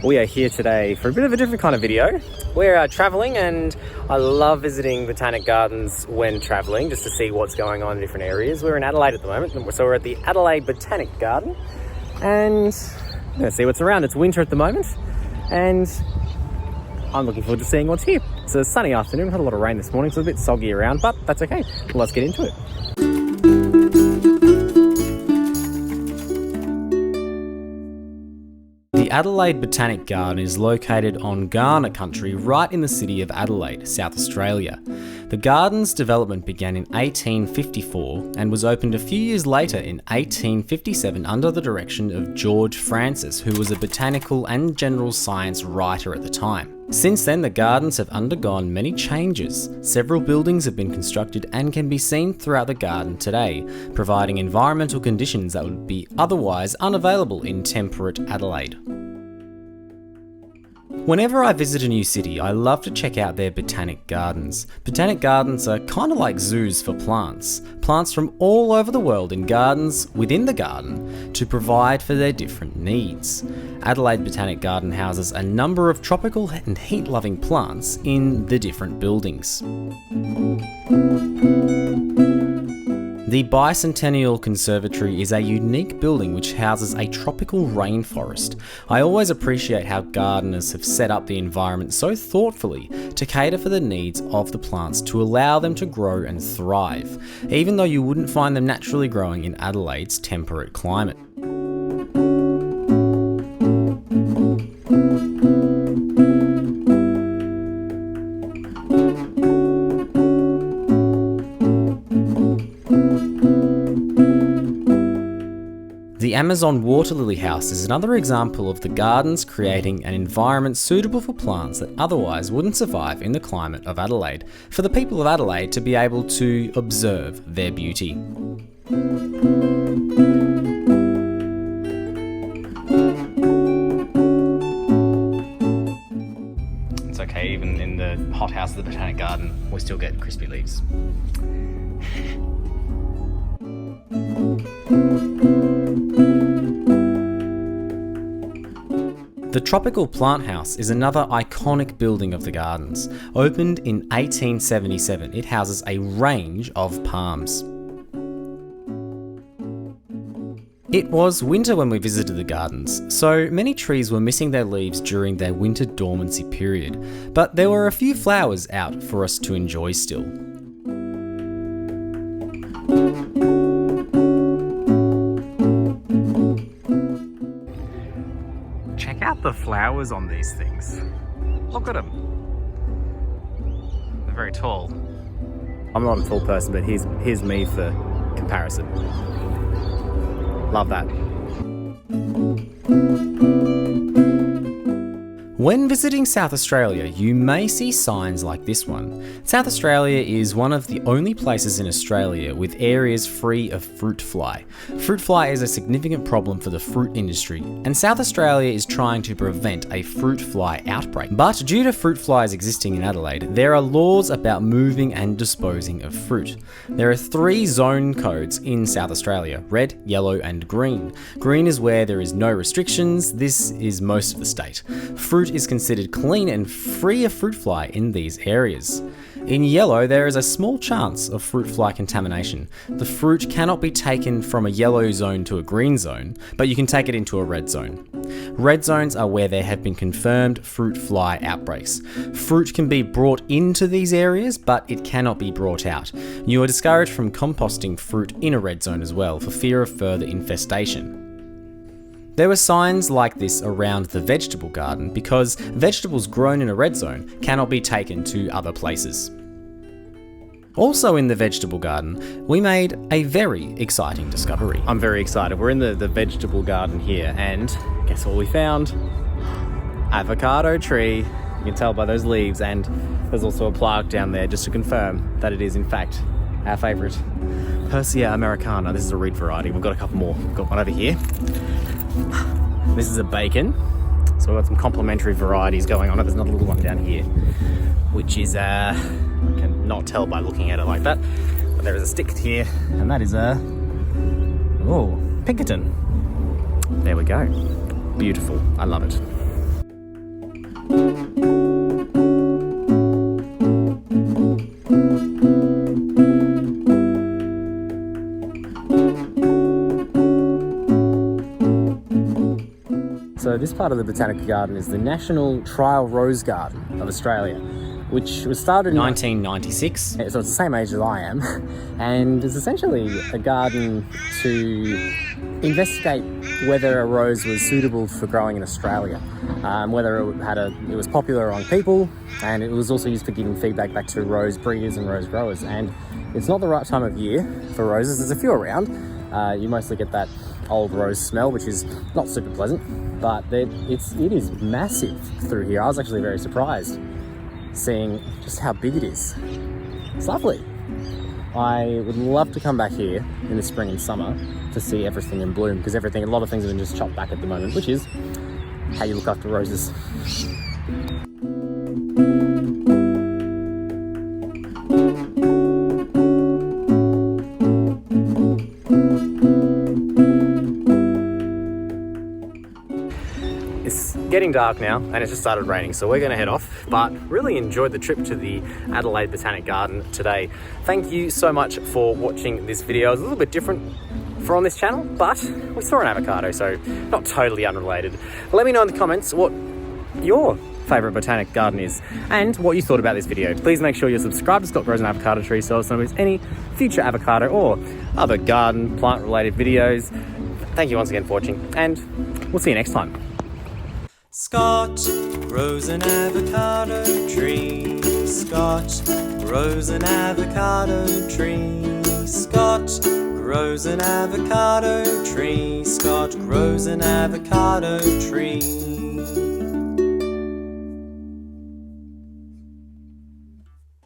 We are here today for a bit of a different kind of video. We're travelling, and I love visiting botanic gardens when travelling just to see what's going on in different areas. We're in Adelaide at the moment, so we're at the Adelaide Botanic Garden and I'm going to see what's around. It's winter at the moment and I'm looking forward to seeing what's here. It's a sunny afternoon, had a lot of rain this morning, so it's a bit soggy around, but that's okay. Let's get into it. The Adelaide Botanic Garden is located on Kaurna country right in the city of Adelaide, South Australia. The garden's development began in 1854 and was opened a few years later in 1857 under the direction of George Francis, who was a botanical and general science writer at the time. Since then, the gardens have undergone many changes. Several buildings have been constructed and can be seen throughout the garden today, providing environmental conditions that would be otherwise unavailable in temperate Adelaide. Whenever I visit a new city, I love to check out their botanic gardens. Botanic gardens are kind of like zoos for plants. Plants from all over the world in gardens within the garden to provide for their different needs. Adelaide Botanic Garden houses a number of tropical and heat-loving plants in the different buildings. The Bicentennial Conservatory is a unique building which houses a tropical rainforest. I always appreciate how gardeners have set up the environment so thoughtfully to cater for the needs of the plants to allow them to grow and thrive, even though you wouldn't find them naturally growing in Adelaide's temperate climate. The Amazon water lily house is another example of the gardens creating an environment suitable for plants that otherwise wouldn't survive in the climate of Adelaide, for the people of Adelaide to be able to observe their beauty. It's okay, even in the hothouse of the Botanic Garden, we still get crispy leaves. The Tropical Plant House is another iconic building of the gardens. Opened in 1877, it houses a range of palms. It was winter when we visited the gardens, so many trees were missing their leaves during their winter dormancy period, but there were a few flowers out for us to enjoy still. Check out the flowers on these things. Look at them. They're very tall. I'm not a tall person, but here's me for comparison. Love that. When visiting South Australia, you may see signs like this one. South Australia is one of the only places in Australia with areas free of fruit fly. Fruit fly is a significant problem for the fruit industry, and South Australia is trying to prevent a fruit fly outbreak. But due to fruit flies existing in Adelaide, there are laws about moving and disposing of fruit. There are 3 zone codes in South Australia: red, yellow and green. Green is where there is no restrictions. This is most of the state. Fruit is considered clean and free of fruit fly in these areas. In yellow, there is a small chance of fruit fly contamination. The fruit cannot be taken from a yellow zone to a green zone, but you can take it into a red zone. Red zones are where there have been confirmed fruit fly outbreaks. Fruit can be brought into these areas, but it cannot be brought out. You are discouraged from composting fruit in a red zone as well, for fear of further infestation. There were signs like this around the vegetable garden because vegetables grown in a red zone cannot be taken to other places. Also in the vegetable garden, we made a very exciting discovery. I'm very excited. We're in the vegetable garden here, and guess what we found? Avocado tree. You can tell by those leaves, and there's also a plaque down there just to confirm that it is in fact our favourite Persea americana. This is a red variety. We've got a couple more. We've got one over here. This is a bacon, so we've got some complementary varieties going on. There's another little one down here, which is I can not tell by looking at it like that, but there is a stick here, and that is a Pinkerton. There we go. Beautiful. I love it. this part of the Botanic Garden is the National Trial Rose Garden of Australia, which was started in 1996. So it's the same age as I am, and it's essentially a garden to investigate whether a rose was suitable for growing in Australia, whether it was popular among people, and it was also used for giving feedback back to rose breeders and rose growers. And it's not the right time of year for roses. There's a few around. You mostly get that old rose smell, which is not super pleasant, but it is massive through here. I was actually very surprised seeing just how big it is. It's lovely. I would love to come back here in the spring and summer to see everything in bloom, because a lot of things have been just chopped back at the moment, which is how you look after roses. It's getting dark now and it's just started raining, so we're going to head off, but really enjoyed the trip to the Adelaide Botanic Garden today. Thank you so much for watching this video. It's a little bit different from this channel, but we saw an avocado, so not totally unrelated. Let me know in the comments what your favourite botanic garden is and what you thought about this video. Please make sure you're subscribed to Scott Grows an Avocado Tree so as to miss any future avocado or other garden plant related videos. Thank you once again for watching, and we'll see you next time. Scott grows an avocado tree. Scott grows an avocado tree. Scott grows an avocado tree. Scott grows an avocado tree.